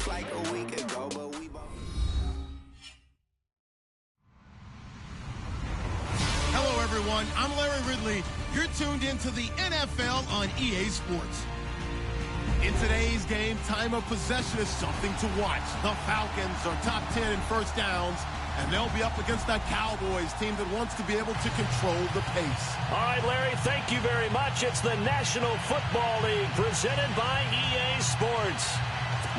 just like a week ago, but we both... Hello, everyone. I'm Larry Ridley. You're tuned into the NFL on EA Sports. In today's game, time of possession is something to watch. The Falcons are top 10 in first downs, and they'll be up against that Cowboys team that wants to be able to control the pace. All right, Larry, thank you very much. It's the National Football League presented by EA Sports.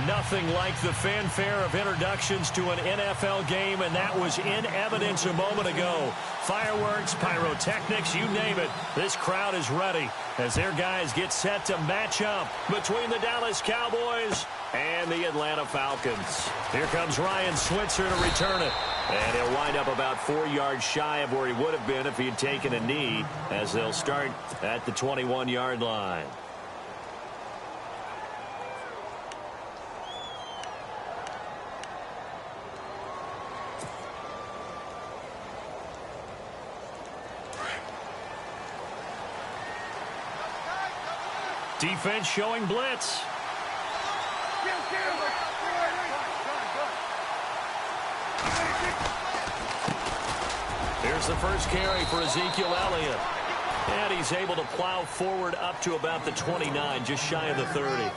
Nothing like the fanfare of introductions to an NFL game, and that was in evidence a moment ago. Fireworks, pyrotechnics, you name it. This crowd is ready as their guys get set to match up between the Dallas Cowboys and the Atlanta Falcons. Here comes Ryan Switzer to return it. And he'll wind up about 4 yards shy of where he would have been if he had taken a knee, as they'll start at the 21-yard line. Defense showing blitz. Here's the first carry for Ezekiel Elliott. And he's able to plow forward up to about the 29, just shy of the 30.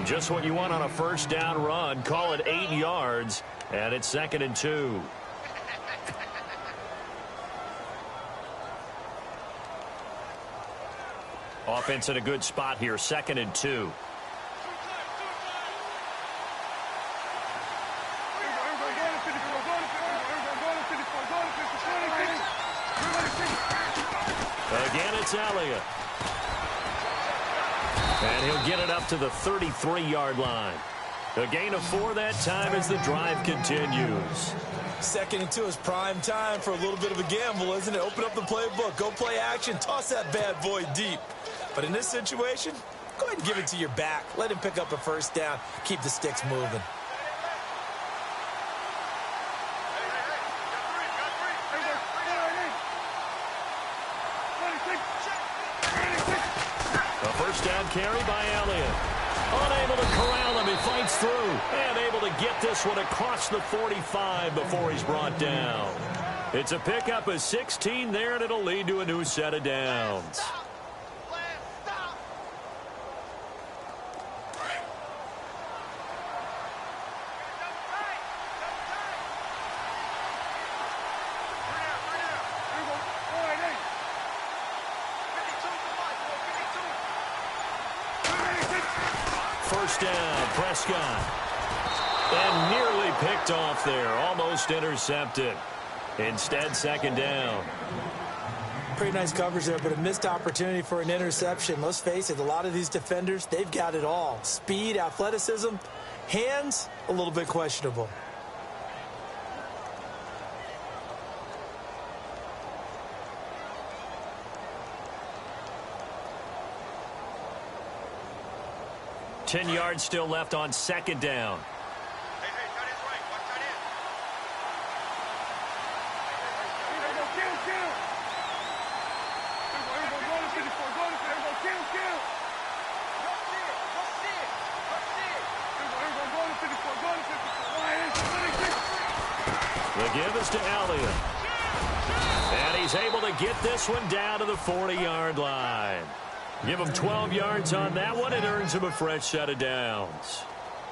Just what you want on a first down run. Call it 8 yards, and it's 2nd and 2. Offense in a good spot here, 2nd and 2. Again, it's Elliott. And he'll get it up to the 33-yard line. A gain of 4 that time as the drive continues. 2nd and 2 is prime time for a little bit of a gamble, isn't it? Open up the playbook, go play action, toss that bad boy deep. But in this situation, go ahead and give it to your back. Let him pick up a first down. Keep the sticks moving. A first down carry by Elliott. Unable to corral him. He fights through. And able to get this one across the 45 before he's brought down. It's a pickup of 16 there, and it'll lead to a new set of downs. First down, Prescott. And nearly picked off there. Almost intercepted. Instead, 2nd down. Pretty nice coverage there, but a missed opportunity for an interception. Let's face it, a lot of these defenders, they've got it all. Speed, athleticism, hands, a little bit questionable. Ten yards still left on 2nd down. Hey, tight end's right. Watch tight end. The give is to Elliott. And he's able to get this one down to the 40-yard line. Give him 12 yards on that one. It earns him a fresh set of downs.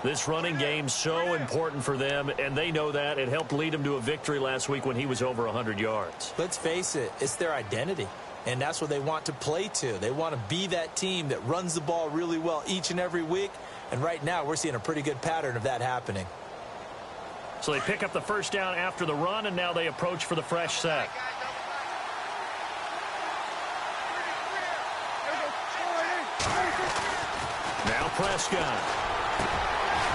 This running game's so important for them, and they know that. It helped lead them to a victory last week when he was over 100 yards. Let's face it, it's their identity, and that's what they want to play to. They want to be that team that runs the ball really well each and every week, and right now we're seeing a pretty good pattern of that happening. So they pick up the first down after the run, and now they approach for the fresh set. Now Prescott.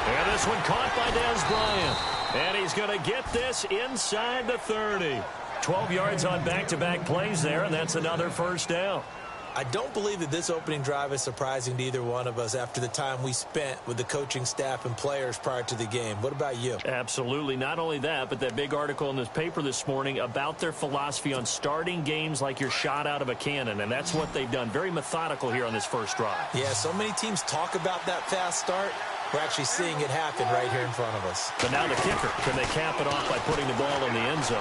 And this one caught by Dez Bryant. And he's going to get this inside the 30. 12 yards on back-to-back plays there, and that's another first down. I don't believe that this opening drive is surprising to either one of us after the time we spent with the coaching staff and players prior to the game. What about you? Absolutely. Not only that, but that big article in this paper this morning about their philosophy on starting games like you're shot out of a cannon, and that's what they've done. Very methodical here on this first drive. Yeah, so many teams talk about that fast start. We're actually seeing it happen right here in front of us. But now the kicker. Can they cap it off by putting the ball in the end zone?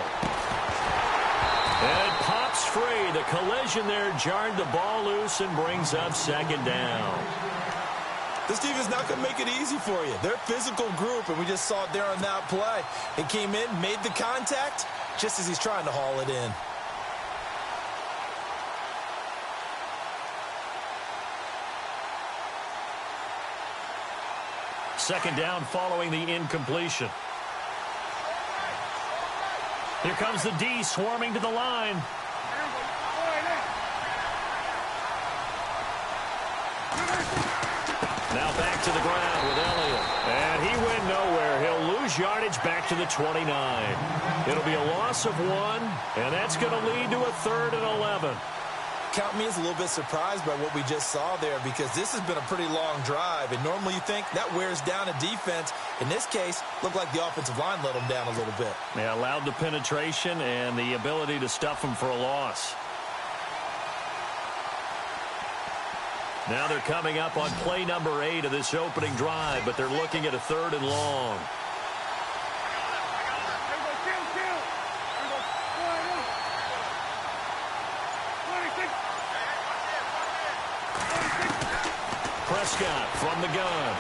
And it pops free. The collision there jarred the ball loose and brings up second down. This team is not going to make it easy for you. They're a physical group, and we just saw it there on that play. It came in, made the contact, just as he's trying to haul it in. Second down following the incompletion. Here comes the D swarming to the line. Now back to the ground with Elliott. And he went nowhere. He'll lose yardage back to the 29. It'll be a loss of 1, and that's going to lead to a 3rd and 11. Count me as a little bit surprised by what we just saw there, because this has been a pretty long drive, and normally you think that wears down a defense. In this case, looked like the offensive line let them down a little bit. They allowed the penetration and the ability to stuff them for a loss. Now they're coming up on play number 8 of this opening drive, but they're looking at a 3rd and long. Prescott from the gun.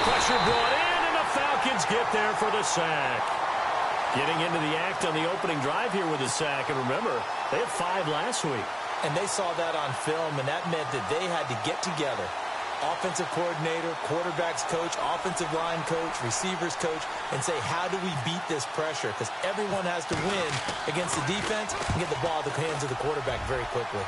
Pressure brought in, and the Falcons get there for the sack. Getting into the act on the opening drive here with a sack. And remember, they had 5 last week. And they saw that on film, and that meant that they had to get together. Offensive coordinator, quarterbacks coach, offensive line coach, receivers coach, and say, how do we beat this pressure? Because everyone has to win against the defense and get the ball in the hands of the quarterback very quickly.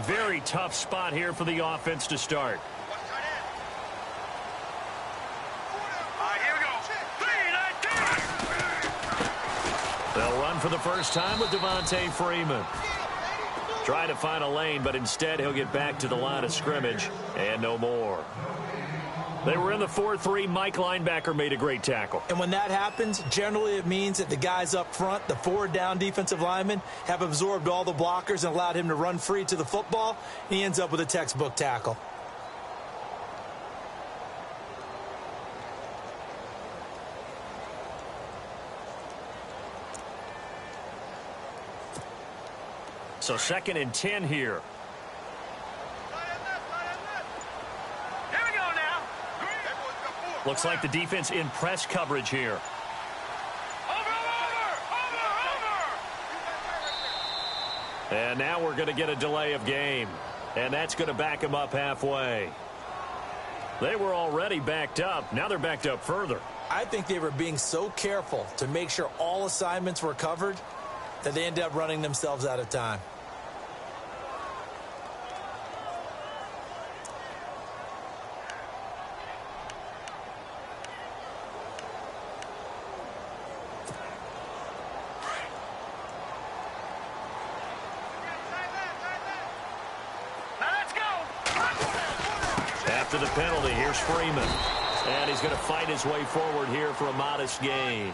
Very tough spot here for the offense to start. Here we go. They'll run for the first time with Devontae Freeman. Try to find a lane, but instead he'll get back to the line of scrimmage and no more. They were in the 4-3. Mike linebacker made a great tackle. And when that happens, generally it means that the guys up front, the 4 down defensive linemen, have absorbed all the blockers and allowed him to run free to the football. He ends up with a textbook tackle. So 2nd and 10 here. Looks like the defense in press coverage here. And now we're going to get a delay of game. And that's going to back them up halfway. They were already backed up. Now they're backed up further. I think they were being so careful to make sure all assignments were covered that they ended up running themselves out of time. After the penalty, here's Freeman. And he's going to fight his way forward here for a modest gain.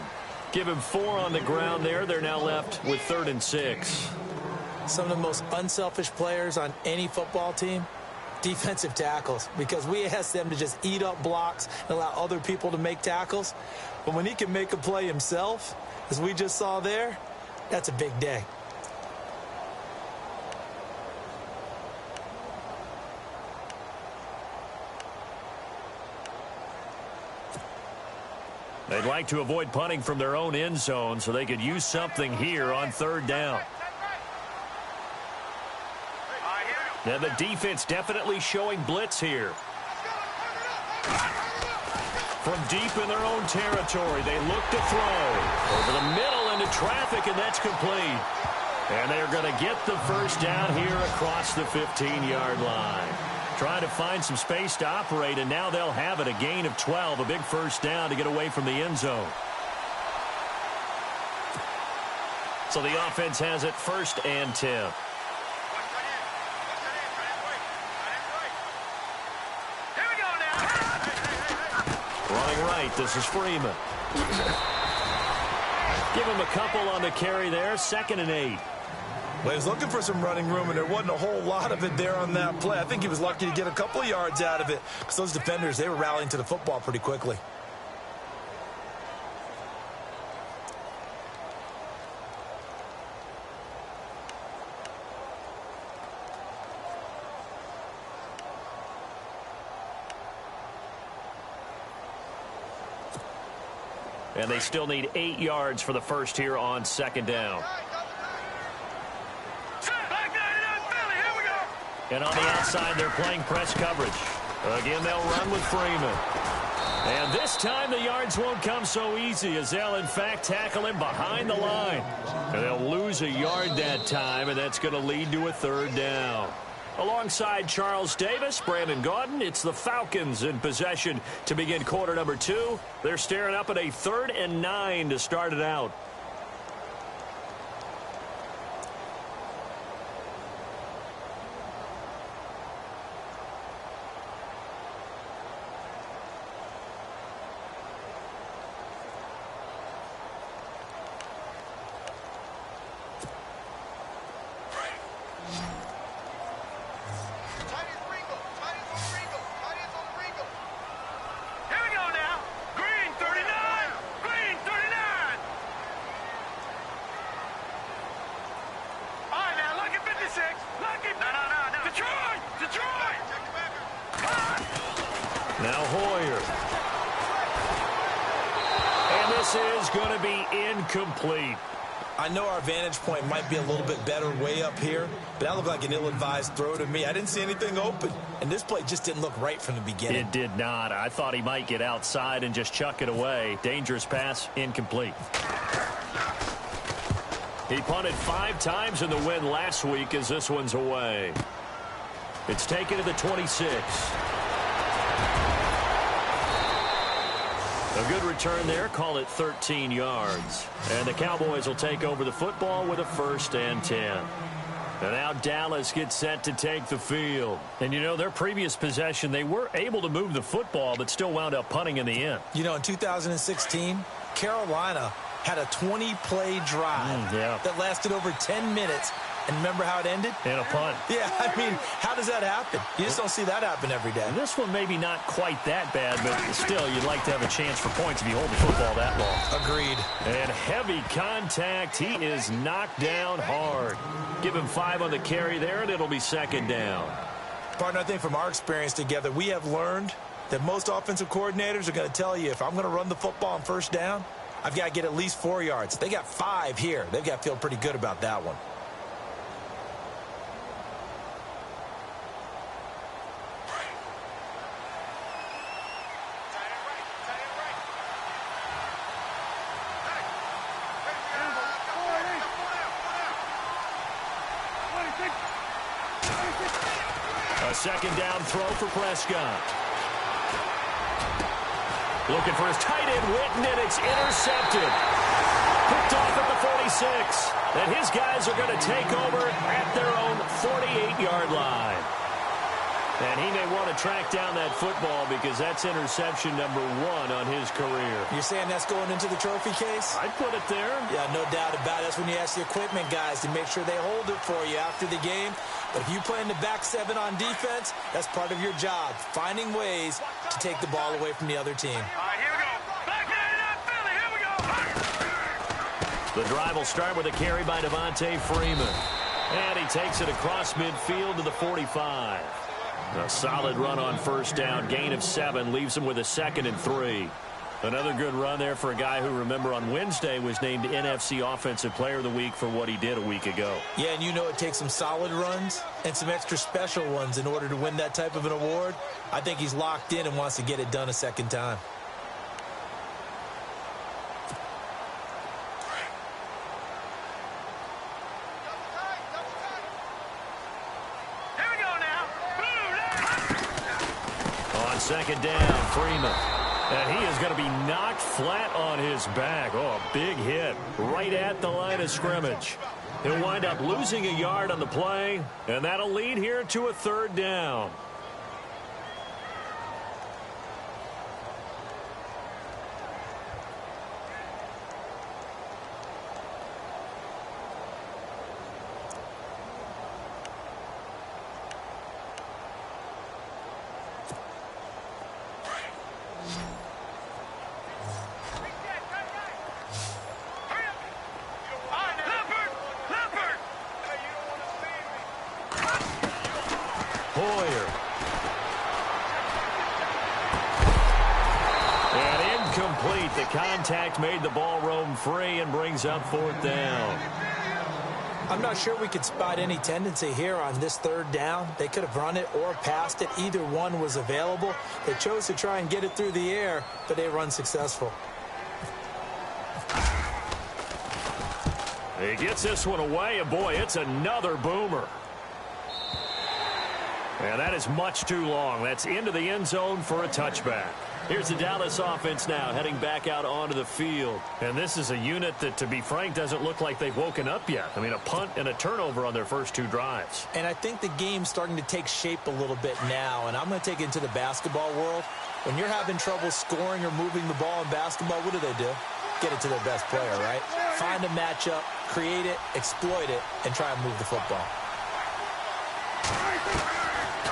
Give him 4 on the ground there. They're now left with 3rd and 6. Some of the most unselfish players on any football team, defensive tackles, because we ask them to just eat up blocks and allow other people to make tackles. But when he can make a play himself, as we just saw there, that's a big day. They'd like to avoid punting from their own end zone so they could use something here on 3rd down. Now the defense definitely showing blitz here. From deep in their own territory, they look to throw. Over the middle into traffic, and that's complete. And they're going to get the first down here across the 15-yard line. Trying to find some space to operate, and now they'll have it. A gain of 12, a big first down to get away from the end zone. So the offense has it 1st and 10. Running right, this is Freeman. Give him a couple on the carry there, 2nd and 8. Well, he was looking for some running room, and there wasn't a whole lot of it there on that play. I think he was lucky to get a couple of yards out of it because those defenders, they were rallying to the football pretty quickly. And they still need 8 yards for the first here on 2nd down. And on the outside, they're playing press coverage. Again, they'll run with Freeman. And this time, the yards won't come so easy as they'll, in fact, tackle him behind the line. And they'll lose a yard that time, and that's going to lead to a 3rd down. Alongside Charles Davis, Brandon Gaudin, it's the Falcons in possession to begin quarter number 2. They're staring up at a 3rd and 9 to start it out. Now Hoyer. And this is going to be incomplete. I know our vantage point might be a little bit better way up here, but that looked like an ill-advised throw to me. I didn't see anything open, and this play just didn't look right from the beginning. It did not. I thought he might get outside and just chuck it away. Dangerous pass, incomplete. He punted 5 times in the win last week as this one's away. It's taken to the 26. A good return there. Call it 13 yards. And the Cowboys will take over the football with a 1st and 10. And now Dallas gets set to take the field. And, you know, their previous possession, they were able to move the football but still wound up punting in the end. You know, in 2016, Carolina had a 20-play drive that lasted over 10 minutes. And remember how it ended? And a punt. Yeah, I mean, how does that happen? You just don't see that happen every day. And this one maybe not quite that bad, but still, you'd like to have a chance for points if you hold the football that long. Agreed. And heavy contact. He is knocked down hard. Give him 5 on the carry there, and it'll be 2nd down. Partner, I think from our experience together, we have learned that most offensive coordinators are going to tell you, if I'm going to run the football on 1st down, I've got to get at least 4 yards. They got 5 here. They've got to feel pretty good about that one. A 2nd down throw for Prescott. Looking for his tight end, Witten, and it's intercepted. Picked off at the 46. And his guys are going to take over at their own 48-yard line. And he may want to track down that football because that's interception number 1 on his career. You're saying that's going into the trophy case? I'd put it there. Yeah, no doubt about it. That's when you ask the equipment guys to make sure they hold it for you after the game. But if you play in the back 7 on defense, that's part of your job, finding ways to take the ball away from the other team. All right, here we go. Back nine up, Philly. Here we go. The drive will start with a carry by Devontae Freeman. And he takes it across midfield to the 45. A solid run on 1st down. Gain of 7 leaves him with a 2nd and 3. Another good run there for a guy who, remember, on Wednesday was named NFC Offensive Player of the Week for what he did a week ago. Yeah, and you know it takes some solid runs and some extra special ones in order to win that type of an award. I think he's locked in and wants to get it done a 2nd time. Here we go now. Blue, left. second down, Freeman. And he is going to be knocked flat on his back. Oh, a big hit right at the line of scrimmage. He'll wind up losing a yard on the play, and that'll lead here to a third down. The contact made the ball roam free and brings up fourth down. I'm not sure we could spot any tendency here on this third down. They could have run it or passed it. Either one was available. They chose to try and get it through the air, but they were unsuccessful. He gets this one away, and boy, it's another boomer. And that is much too long. That's into the end zone for a touchback. Here's the Dallas offense now heading back out onto the field. And this is a unit that, to be frank, doesn't look like they've woken up yet. I mean, a punt and a turnover on their first two drives. And I think the game's starting to take shape a little bit now. And I'm going to take it into the basketball world. When you're having trouble scoring or moving the ball in basketball, what do? Get it to their best player, right? Find a matchup, create it, exploit it, and try and move the football.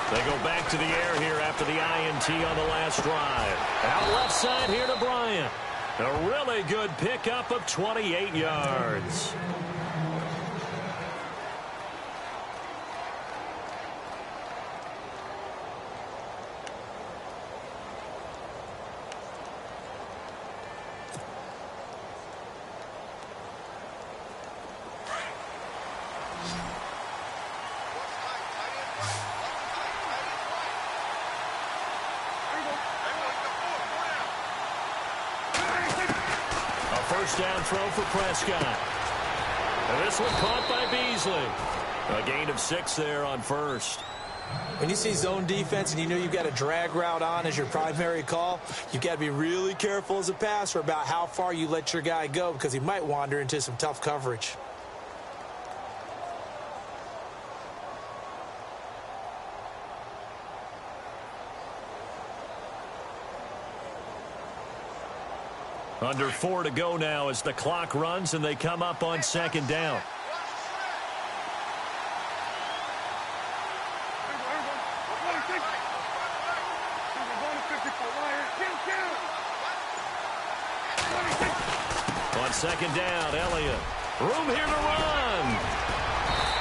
They go back to the air here after the INT on the last drive. Out left side here to Bryant. A really good pickup of 28 yards. First down throw for Prescott. And this one caught by Beasley. A gain of 6 there on first. When you see zone defense and you know you've got a drag route on as your primary call, you've got to be really careful as a passer about how far you let your guy go because he might wander into some tough coverage. Under 4 to go now as the clock runs and they come up on second down. On second down, Elliott. Room here to run.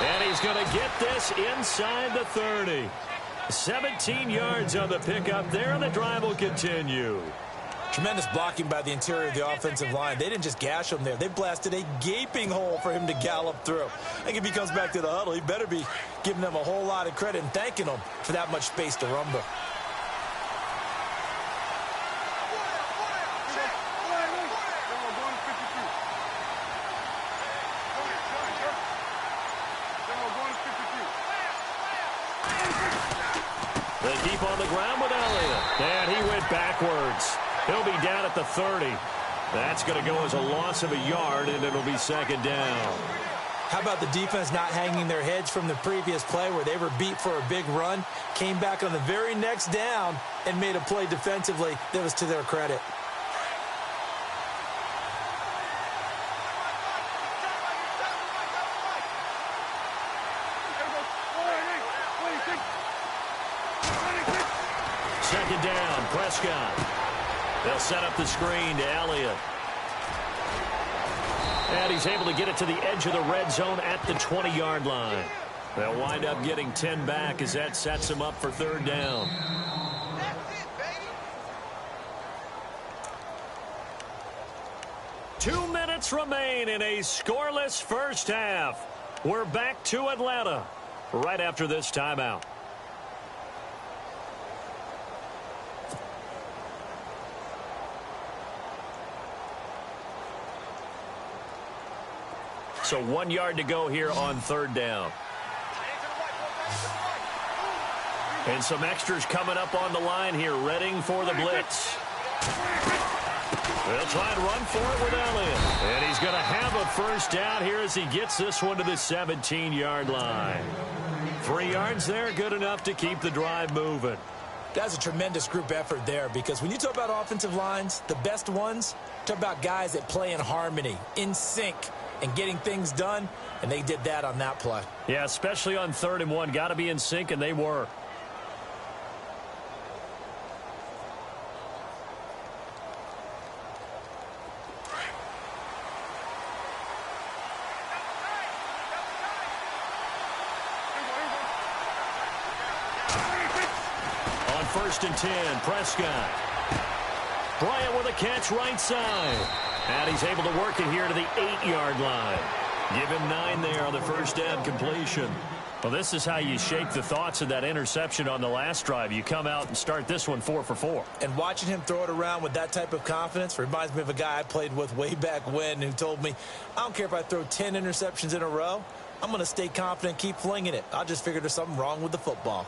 And he's going to get this inside the 30. 17 yards on the pickup there, and the drive will continue. Tremendous blocking by the interior of the offensive line. They didn't just gash him there. They blasted a gaping hole for him to gallop through. I think if he comes back to the huddle, he better be giving them a whole lot of credit and thanking them for that much space to rumble. They keep on the ground with Elliott. And he went backwards. He'll be down at the 30. That's going to go as a loss of a yard, and it'll be second down. How about the defense not hanging their heads from the previous play where they were beat for a big run, came back on the very next down, and made a play defensively that was to their credit. Second down, Prescott. They'll set up the screen to Elliott. And he's able to get it to the edge of the red zone at the 20-yard line. They'll wind up getting 10 back as that sets him up for third down. Two minutes remain in a scoreless first half. We're back to Atlanta right after this timeout. So 1 yard to go here on third down. And some extras coming up on the line here, readying for the blitz. They'll try and run for it with Elliott. And he's going to have a first down here as he gets this one to the 17-yard line. 3 yards there, good enough to keep the drive moving. That's a tremendous group effort there, because when you talk about offensive lines, the best ones, talk about guys that play in harmony, in sync, and getting things done, and they did that on that play. Yeah, especially on 3rd and 1. Got to be in sync, and they were. On 1st and 10, Prescott. Bryant with a catch right side. And he's able to work it here to the 8-yard line. Give him 9 there on the first down completion. Well, this is how you shake the thoughts of that interception on the last drive. You come out and start this one 4 for 4. And watching him throw it around with that type of confidence reminds me of a guy I played with way back when who told me, I don't care if I throw 10 interceptions in a row. I'm going to stay confident, keep flinging it. I just figured there's something wrong with the football.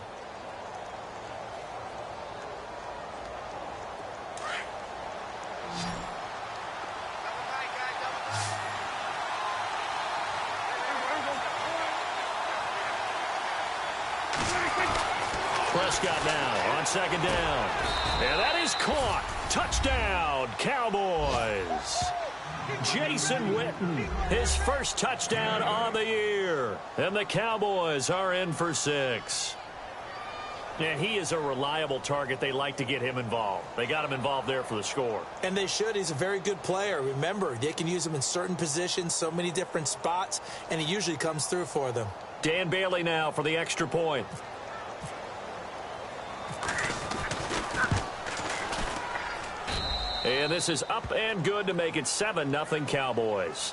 Prescott now on 2nd down. And that is caught. Touchdown, Cowboys. Jason Witten, his first touchdown on the year. And the Cowboys are in for 6. Yeah, he is a reliable target. They like to get him involved. They got him involved there for the score. And they should. He's a very good player. Remember, they can use him in certain positions, so many different spots, and he usually comes through for them. Dan Bailey now for the extra point. And this is up and good to make it 7-0 Cowboys.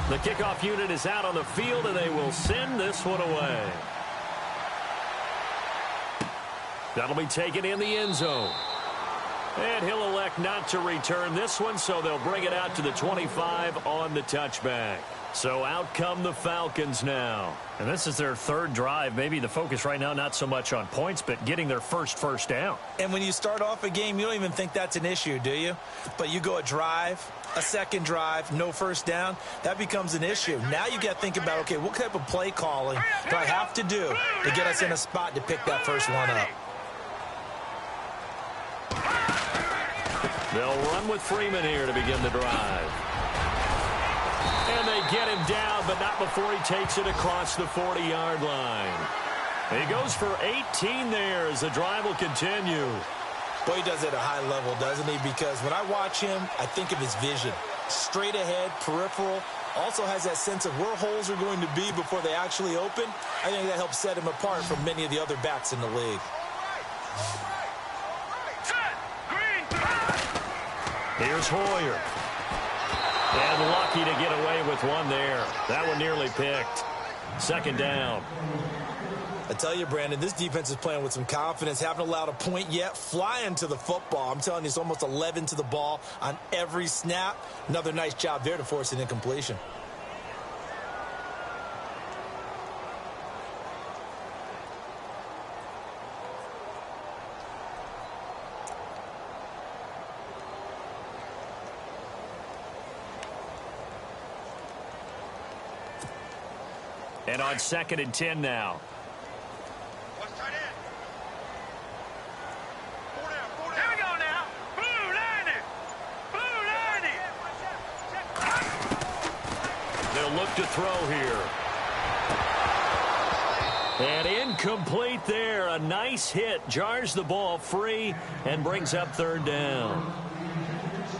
The kickoff unit is out on the field, and they will send this one away. That'll be taken in the end zone. And he'll elect not to return this one, so they'll bring it out to the 25 on the touchback. So out come the Falcons now. And this is their 3rd drive. Maybe the focus right now not so much on points, but getting their first down. And when you start off a game, you don't even think that's an issue, do you? But you go a drive, a 2nd drive, no first down, that becomes an issue. Now you got to think about, okay, what type of play calling do I have to do to get us in a spot to pick that first one up? They'll run with Freeman here to begin the drive. And they get him down, but not before he takes it across the 40-yard line. He goes for 18 there as the drive will continue. Boy, he does it at a high level, doesn't he? Because when I watch him, I think of his vision. Straight ahead, peripheral. Also has that sense of where holes are going to be before they actually open. I think that helps set him apart from many of the other backs in the league. Here's Hoyer. And lucky to get away with one there. That one nearly picked. 2nd down. I tell you, Brandon, this defense is playing with some confidence. Haven't allowed a point yet. Flying to the football. I'm telling you, it's almost 11 to the ball on every snap. Another nice job there to force an incompletion. And on 2nd and 10 now. What's tight end? 4 down. Here we go now. Blue 90. Blue 90. They'll look to throw here. And incomplete there. A nice hit. Jars the ball free and brings up 3rd down.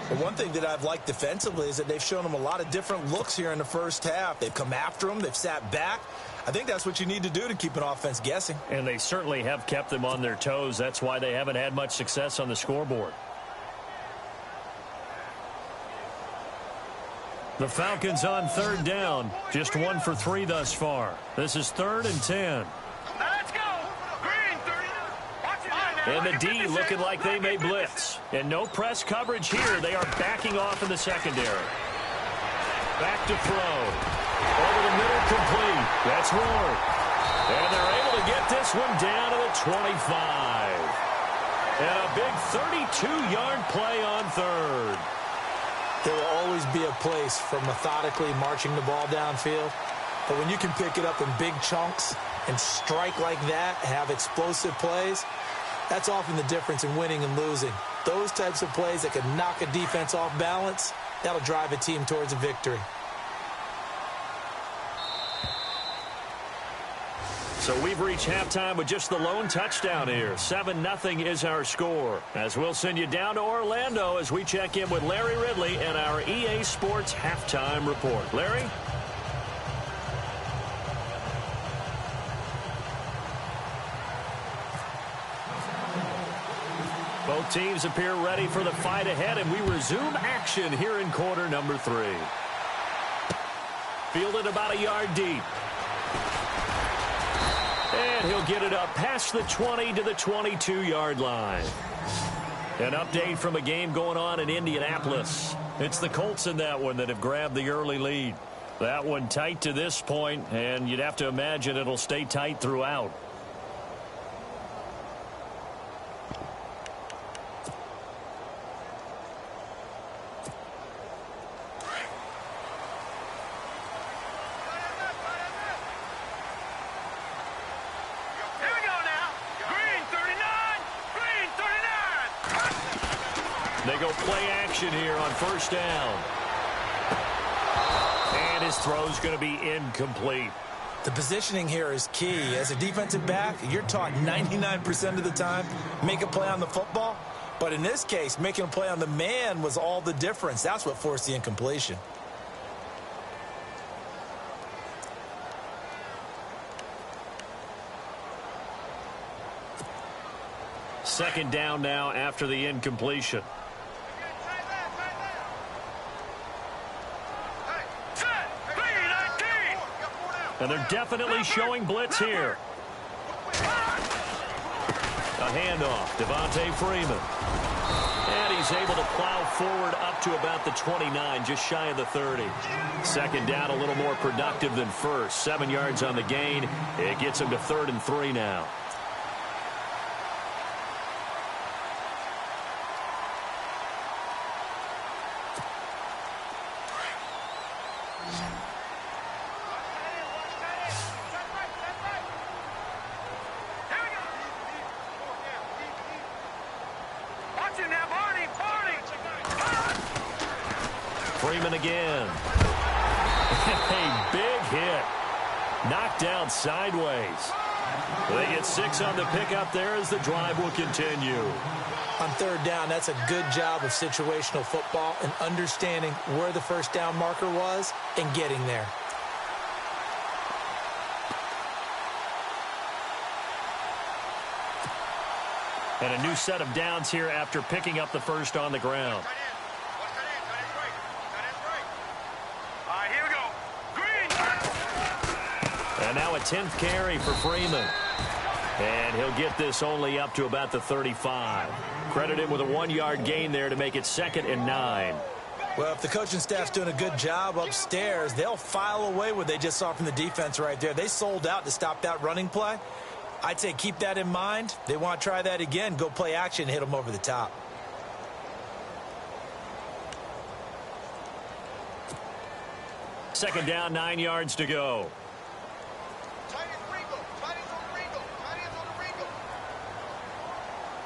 But one thing that I've liked defensively is that they've shown them a lot of different looks here in the first half. They've come after them. They've sat back. I think that's what you need to do to keep an offense guessing. And they certainly have kept them on their toes. That's why they haven't had much success on the scoreboard. The Falcons on 3rd down. Just 1 for 3 thus far. This is 3rd and 10. Now let's go. Green 30. Watch it now. And the D looking like they may blitz. And no press coverage here. They are backing off in the secondary. Back to throw. Over the middle, complete. That's Ward. And they're able to get this one down to the 25. And a big 32-yard play on third. There will always be a place for methodically marching the ball downfield. But when you can pick it up in big chunks and strike like that, have explosive plays, that's often the difference in winning and losing. Those types of plays that can knock a defense off balance, that'll drive a team towards a victory. So we've reached halftime with just the lone touchdown here. 7-0 is our score. As we'll send you down to Orlando as we check in with Larry Ridley and our EA Sports Halftime Report. Larry? Both teams appear ready for the fight ahead, and we resume action here in quarter number 3. Fielded about a yard deep. And he'll get it up past the 20 to the 22-yard line. An update from a game going on in Indianapolis. It's the Colts in that one that have grabbed the early lead. That one tight to this point, and you'd have to imagine it'll stay tight throughout. They go play action here on first down. And his throw's going to be incomplete. The positioning here is key. As a defensive back, you're taught 99% of the time, make a play on the football. But in this case, making a play on the man was all the difference. That's what forced the incompletion. Second down now after the incompletion. And they're definitely showing blitz here. A handoff, Devontae Freeman. And he's able to plow forward up to about the 29, just shy of the 30. Second down, a little more productive than first. 7 yards on the gain. It gets him to 3rd and 3 now. Freeman again. A big hit. Knocked down sideways. They get 6 on the pickup there as the drive will continue. On third down, that's a good job of situational football and understanding where the first down marker was and getting there. And a new set of downs here after picking up the first on the ground. And now a 10th carry for Freeman. And he'll get this only up to about the 35. Credit him with a 1-yard gain there to make it 2nd and 9. Well, if the coaching staff's doing a good job upstairs, they'll file away what they just saw from the defense right there. They sold out to stop that running play. I'd say keep that in mind. They want to try that again. Go play action, hit them over the top. Second down, 9 yards to go.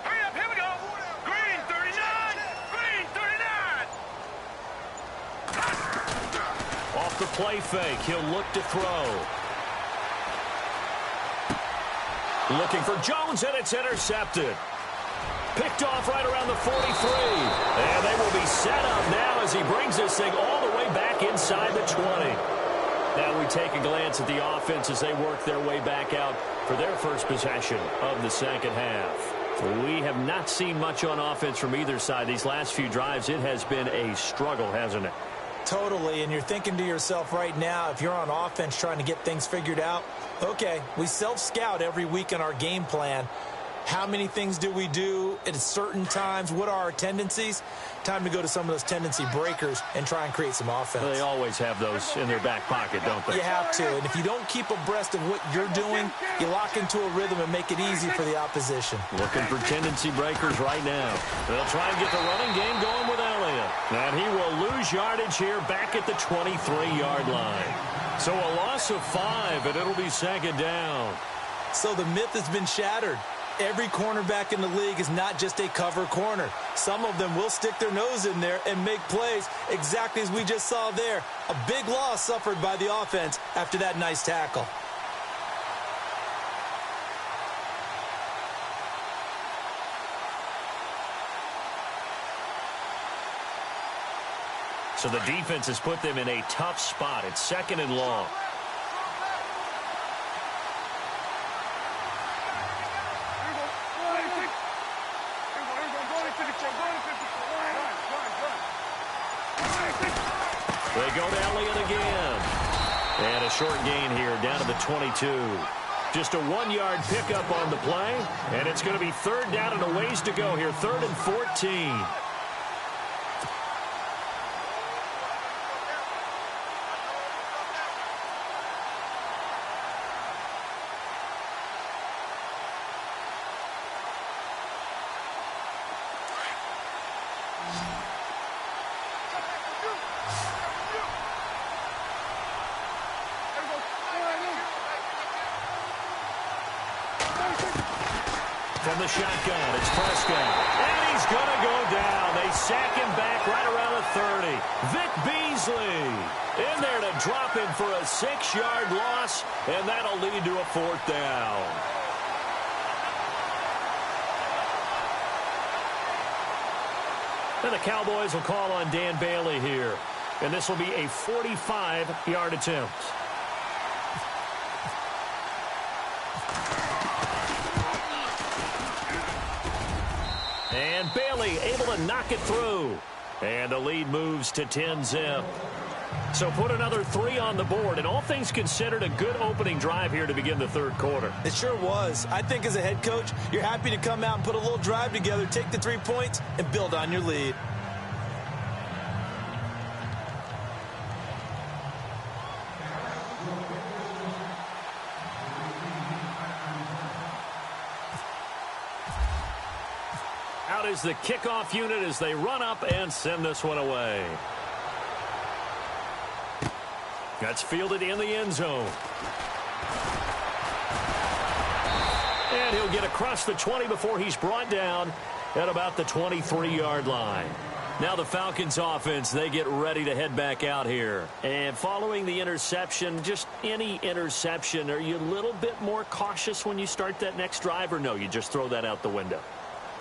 Hurry up, here we go. Green 39, Green 39. Off the play fake, he'll look to throw. Looking for Jones, and it's intercepted. Picked off right around the 43. And they will be set up now as he brings this thing all the way back inside the 20. Now we take a glance at the offense as they work their way back out for their first possession of the second half. We have not seen much on offense from either side. These last few drives, it has been a struggle, hasn't it? Totally, and you're thinking to yourself right now, if you're on offense trying to get things figured out, okay, we self-scout every week in our game plan. How many things do we do at certain times? What are our tendencies? Time to go to some of those tendency breakers and try and create some offense. Well, they always have those in their back pocket, don't they? You have to. And if you don't keep abreast of what you're doing, you lock into a rhythm and make it easy for the opposition. Looking for tendency breakers right now. They'll try and get the running game going with Elliott. And he will lose yardage here back at the 23-yard line. So a loss of 5, and it'll be second down. So the myth has been shattered. Every cornerback in the league is not just a cover corner. Some of them will stick their nose in there and make plays exactly as we just saw there. A big loss suffered by the offense after that nice tackle. So the defense has put them in a tough spot. It's second and long. They go to Elliott again. And a short gain here down to the 22. Just a 1-yard pickup on the play. And it's going to be third down and a ways to go here. 3rd and 14. From the shotgun, it's Prescott. And he's going to go down. They sack him back right around the 30. Vic Beasley in there to drop him for a 6-yard loss, and that'll lead to a 4th down. And the Cowboys will call on Dan Bailey here. And this will be a 45-yard attempt. And Bailey able to knock it through. And the lead moves to 10-zip. So put another 3 on the board. And all things considered, a good opening drive here to begin the 3rd quarter. It sure was. I think as a head coach, you're happy to come out and put a little drive together, take the 3 points, and build on your lead. Out is the kickoff unit as they run up and send this one away. That's fielded in the end zone. And he'll get across the 20 before he's brought down at about the 23-yard line. Now the Falcons offense, they get ready to head back out here. And following the interception, just any interception, are you a little bit more cautious when you start that next drive, or no, you just throw that out the window?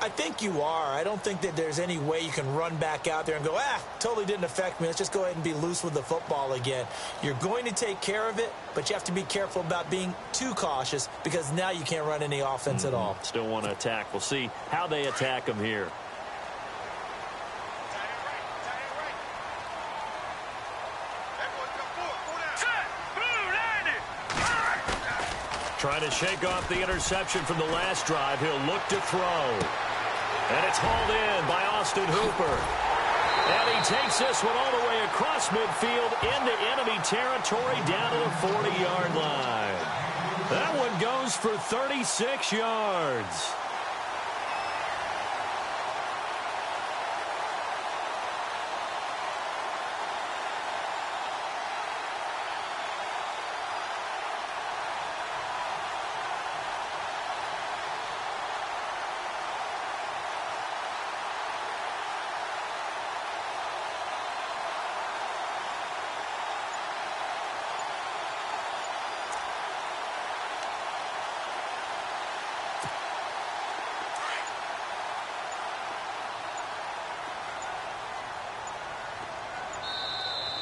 I think you are. I don't think that there's any way you can run back out there and go, totally didn't affect me. Let's just go ahead and be loose with the football again. You're going to take care of it, but you have to be careful about being too cautious because now you can't run any offense at all. Still want to attack. We'll see how they attack them here. Trying to shake off the interception from the last drive. He'll look to throw. And it's hauled in by Austin Hooper. And he takes this one all the way across midfield into enemy territory down to the 40-yard line. That one goes for 36 yards.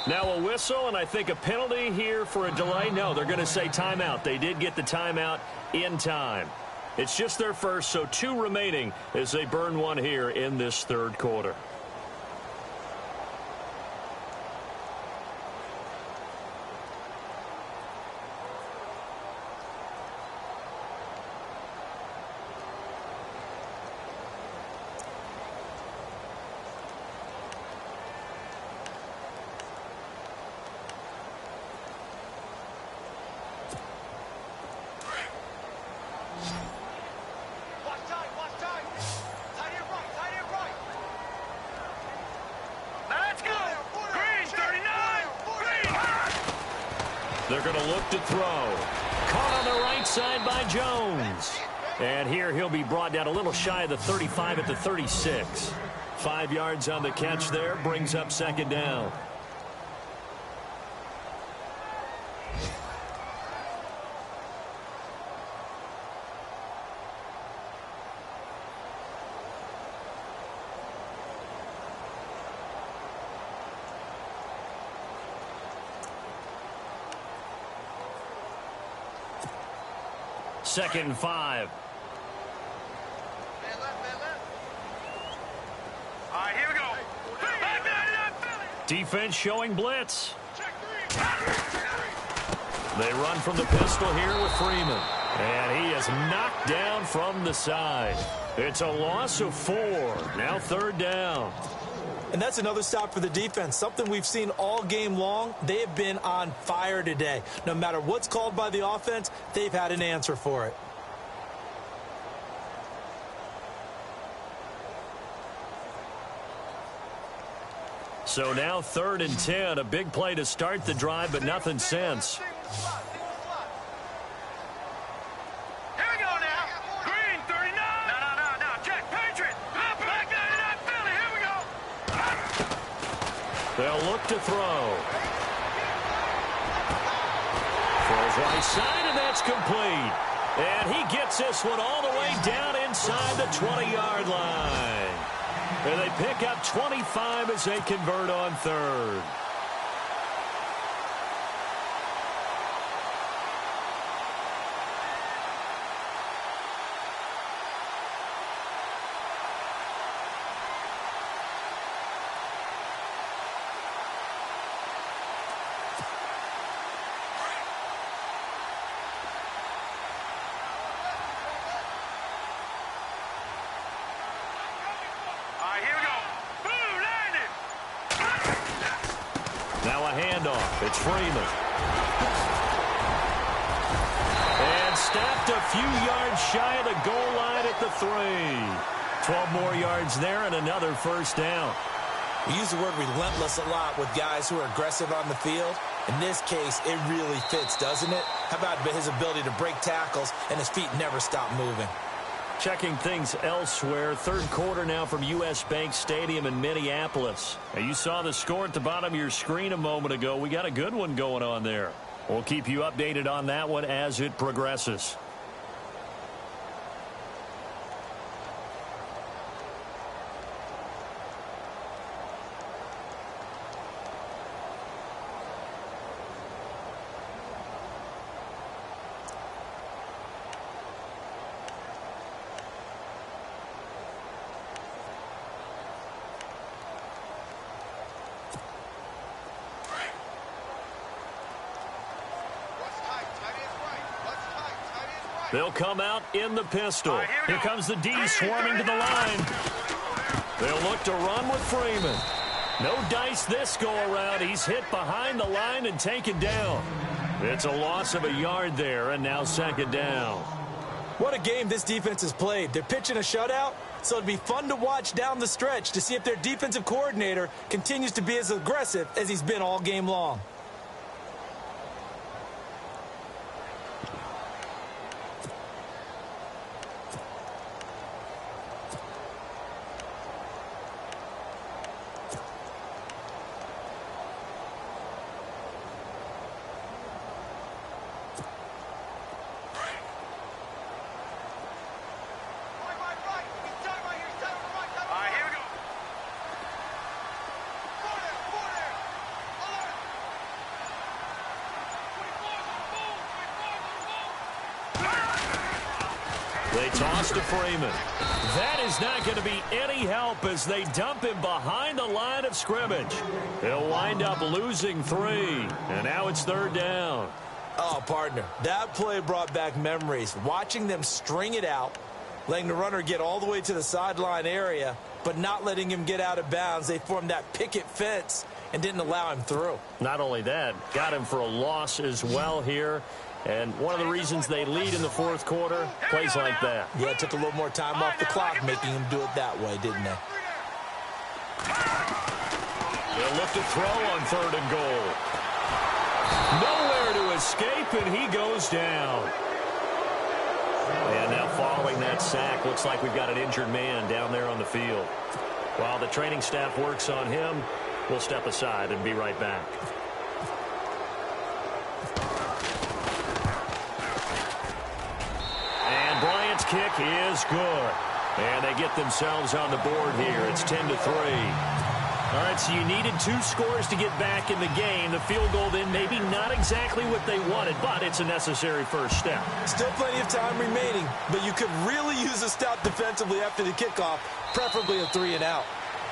Now a whistle, and I think a penalty here for a delay. No, they're going to say timeout. They did get the timeout in time. It's just their first, so 2 remaining as they burn one here in this 3rd quarter. Let's go. Green, 39. Green. They're going to look to throw. Caught on the right side by Jones. And here he'll be brought down a little shy of the 35 at the 36. 5 yards on the catch there, brings up second down. Second and 5. All right, here we go. Back there, Philly. Defense showing blitz. They run from the pistol here with Freeman. And he is knocked down from the side. It's a loss of 4. Now third down. And that's another stop for the defense, something we've seen all game long. They have been on fire today. No matter what's called by the offense, they've had an answer for it. So now third and 10, a big play to start the drive, but nothing since. Here we go now. Green, 39. No. Check, Patriot. Back there, Philly. Here we go. They'll look to throw. Throws right side, and that's complete. And he gets this one all the way down inside the 20-yard line. And they pick up 25 as they convert on third. Now a handoff. It's Freeman. And stopped a few yards shy of the goal line at the 3. 12 more yards there and another first down. We use the word relentless a lot with guys who are aggressive on the field. In this case, it really fits, doesn't it? How about his ability to break tackles and his feet never stop moving? Checking things elsewhere. Third quarter now from U.S. Bank Stadium in Minneapolis. Now, you saw the score at the bottom of your screen a moment ago. We got a good one going on there. We'll keep you updated on that one as it progresses. They'll come out in the pistol. Here comes the D swarming to the line. They'll look to run with Freeman. No dice this go-around. He's hit behind the line and taken down. It's a loss of a yard there, and now second down. What a game this defense has played. They're pitching a shutout, so it'd be fun to watch down the stretch to see if their defensive coordinator continues to be as aggressive as he's been all game long. They toss to Freeman. That is not going to be any help as they dump him behind the line of scrimmage. He'll wind up losing 3. And now it's third down. Oh, partner, that play brought back memories. Watching them string it out, letting the runner get all the way to the sideline area, but not letting him get out of bounds. They formed that picket fence and didn't allow him through. Not only that, got him for a loss as well here. And one of the reasons they lead in the fourth quarter, plays like that. Yeah, it took a little more time off the clock, making him do it that way, didn't they? They'll look to throw on 3rd and goal. Nowhere to escape, and he goes down. And now following that sack, looks like we've got an injured man down there on the field. While the training staff works on him, we'll step aside and be right back. And Bryant's kick is good. And they get themselves on the board here. It's 10-3. All right, so you needed 2 scores to get back in the game. The field goal then maybe not exactly what they wanted, but it's a necessary first step. Still plenty of time remaining, but you could really use a stop defensively after the kickoff, preferably a 3-and-out.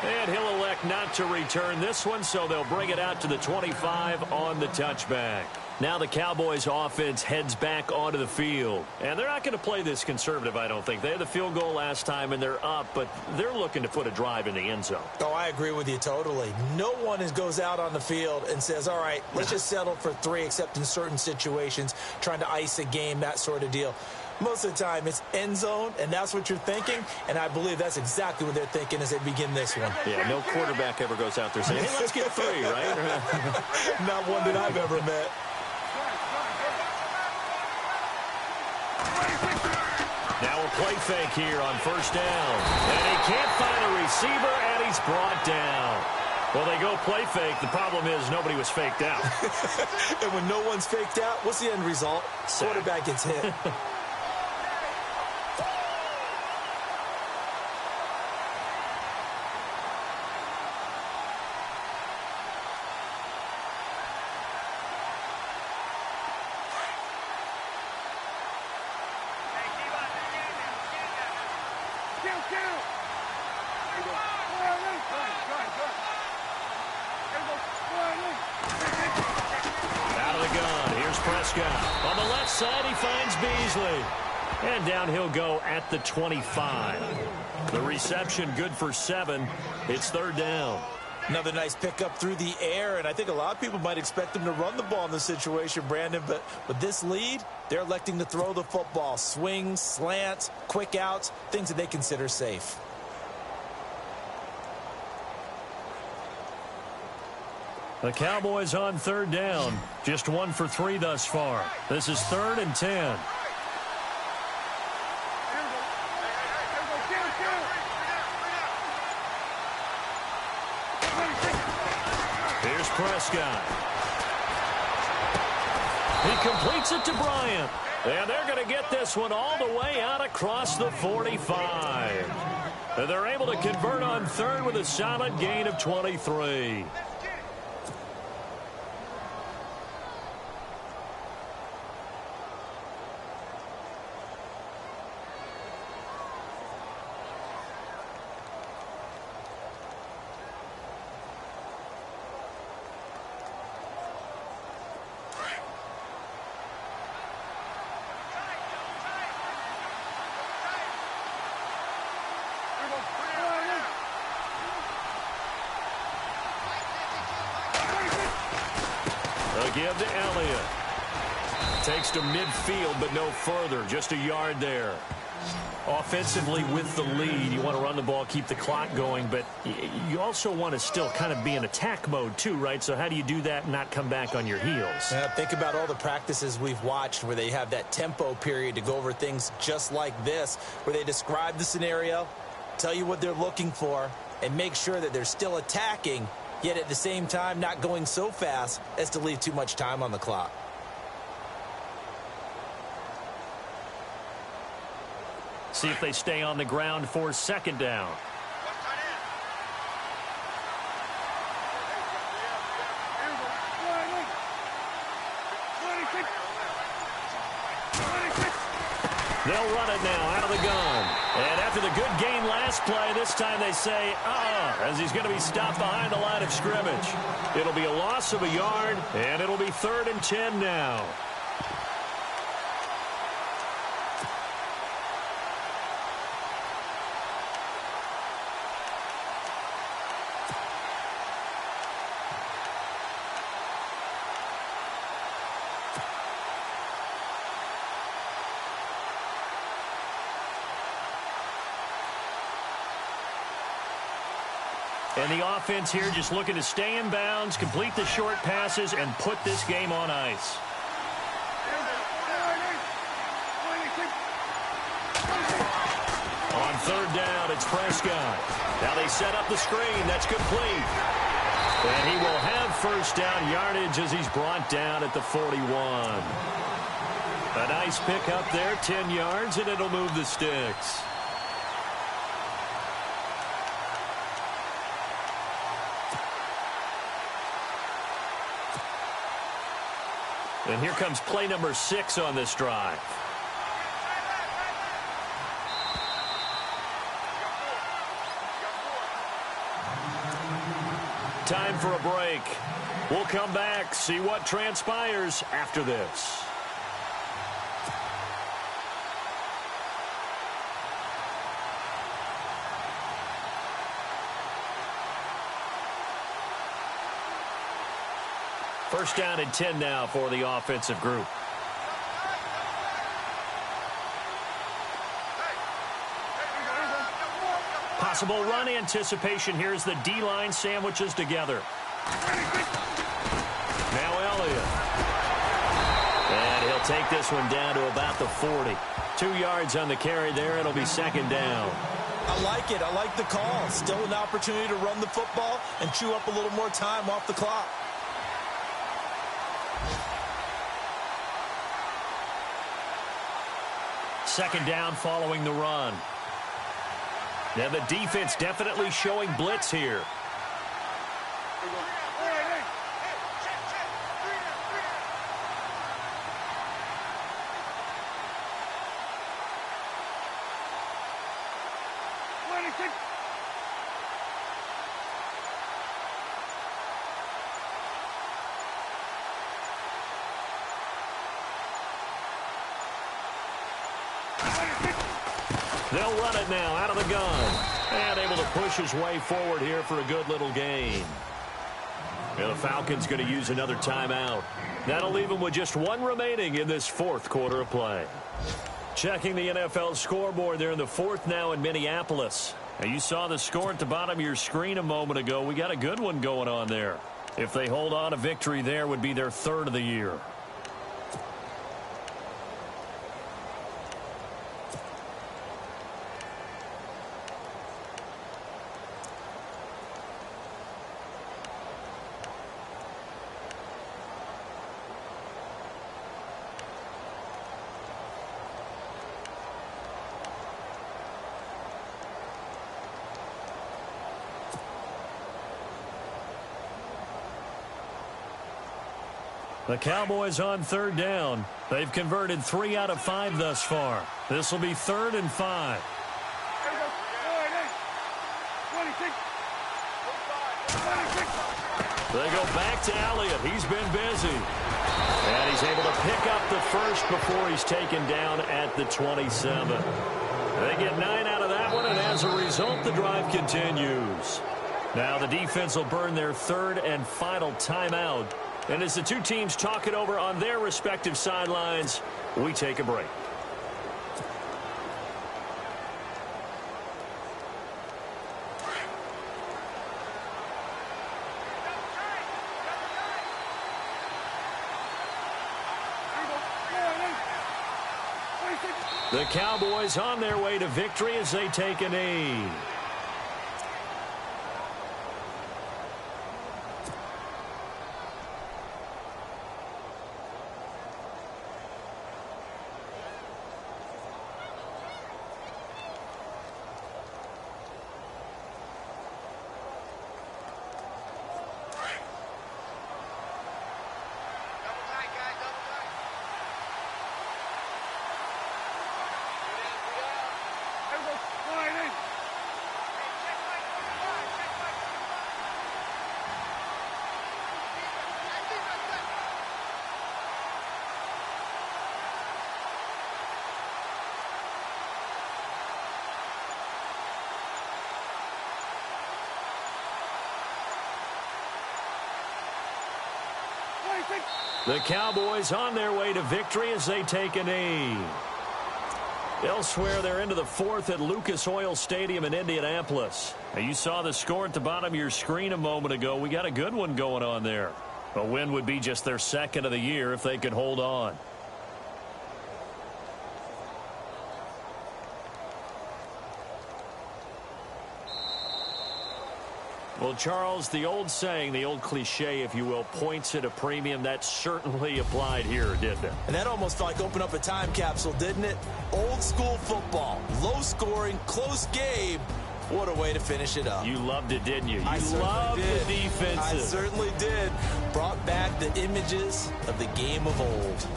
And he'll elect not to return this one, so they'll bring it out to the 25 on the touchback. Now the Cowboys offense heads back onto the field. And they're not going to play this conservative, I don't think. They had the field goal last time, and they're up, but they're looking to put a drive in the end zone. Oh, I agree with you totally. No one goes out on the field and says, all right, let's just settle for 3, except in certain situations, trying to ice a game, that sort of deal. Most of the time, it's end zone, and that's what you're thinking, and I believe that's exactly what they're thinking as they begin this one. Yeah, no quarterback ever goes out there saying, hey, let's get 3, right? Not one that I've ever met. Now a play fake here on 1st down. And he can't find a receiver, and he's brought down. Well, they go play fake. The problem is nobody was faked out. And when no one's faked out, what's the end result? Quarterback gets hit. On the left side, he finds Beasley. And down he'll go at the 25. The reception good for 7. It's 3rd down. Another nice pickup through the air, and I think a lot of people might expect them to run the ball in this situation, Brandon, but with this lead, they're electing to throw the football. Swings, slants, quick outs, things that they consider safe. The Cowboys on 3rd down. Just 1 for 3 thus far. This is 3rd and 10. Here's Prescott. He completes it to Bryant. And they're going to get this one all the way out across the 45. And they're able to convert on 3rd with a solid gain of 23. Give to Elliott. Takes to midfield, but no further. Just a yard there. Offensively with the lead, you want to run the ball, keep the clock going, but you also want to still kind of be in attack mode too, right? So how do you do that and not come back on your heels? Think about all the practices we've watched where they have that tempo period to go over things just like this, where they describe the scenario, tell you what they're looking for, and make sure that they're still attacking, yet at the same time not going so fast as to leave too much time on the clock. See if they stay on the ground for 2nd down. They'll run it now out of the gun. And after the good gain last play, this time they say, as he's going to be stopped behind the line of scrimmage. It'll be a loss of a yard, and it'll be 3rd and 10 now. And the offense here just looking to stay in bounds, complete the short passes, and put this game on ice. On third down, it's Prescott. Now they set up the screen. That's complete. And he will have first down yardage as he's brought down at the 41. A nice pick up there, 10 yards, and it'll move the sticks. And here comes play number 6 on this drive. Time for a break. We'll come back, see what transpires after this. First down and 10 now for the offensive group. Possible run anticipation. Here's the D-line sandwiches together. Now Elliott. And he'll take this one down to about the 40. 2 yards on the carry there. It'll be second down. I like it. I like the call. Still an opportunity to run the football and chew up a little more time off the clock. Second down following the run. Now the defense definitely showing blitz here. They'll run it now out of the gun. And able to push his way forward here for a good little gain. And the Falcons going to use another timeout. That'll leave them with just one remaining in this fourth quarter of play. Checking the NFL scoreboard there in the fourth now in Minneapolis. Now you saw the score at the bottom of your screen a moment ago. We got a good one going on there. If they hold on, a victory there would be their third of the year. The Cowboys on third down. They've converted 3 out of 5 thus far. This will be 3rd and 5. They go back to Elliott. He's been busy. And he's able to pick up the first before he's taken down at the 27. They get 9 out of that one, and as a result, the drive continues. Now the defense will burn their third and final timeout. And as the two teams talk it over on their respective sidelines, we take a break. The Cowboys on their way to victory as they take a knee. The Cowboys on their way to victory as they take a knee. Elsewhere, they're into the fourth at Lucas Oil Stadium in Indianapolis. Now, you saw the score at the bottom of your screen a moment ago. We got a good one going on there. A win would be just their second of the year if they could hold on. Well, Charles, the old saying, the old cliche, if you will, points at a premium, that certainly applied here, didn't it? And that almost felt like opened up a time capsule, didn't it? Old school football, low scoring, close game. What a way to finish it up. You loved it, didn't you? You loved the defenses. I certainly did. Brought back the images of the game of old.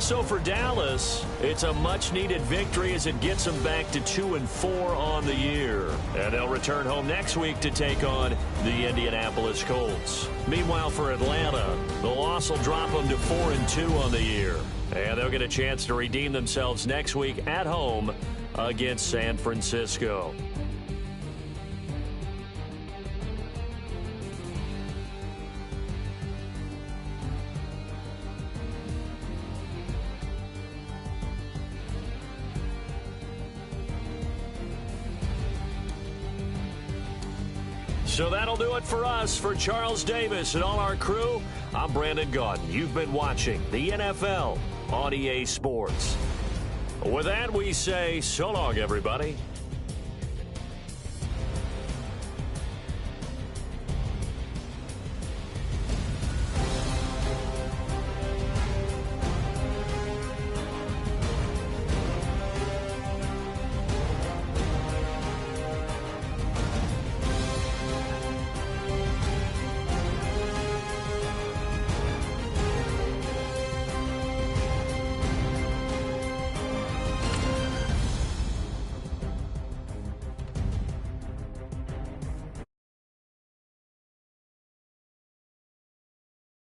So for Dallas, it's a much-needed victory as it gets them back to 2-4 on the year. And they'll return home next week to take on the Indianapolis Colts. Meanwhile, for Atlanta, the loss will drop them to 4-2 on the year. And they'll get a chance to redeem themselves next week at home against San Francisco. So that'll do it for us. For Charles Davis and all our crew, I'm Brandon Gaudin. You've been watching the NFL on EA Sports. With that, we say so long, everybody.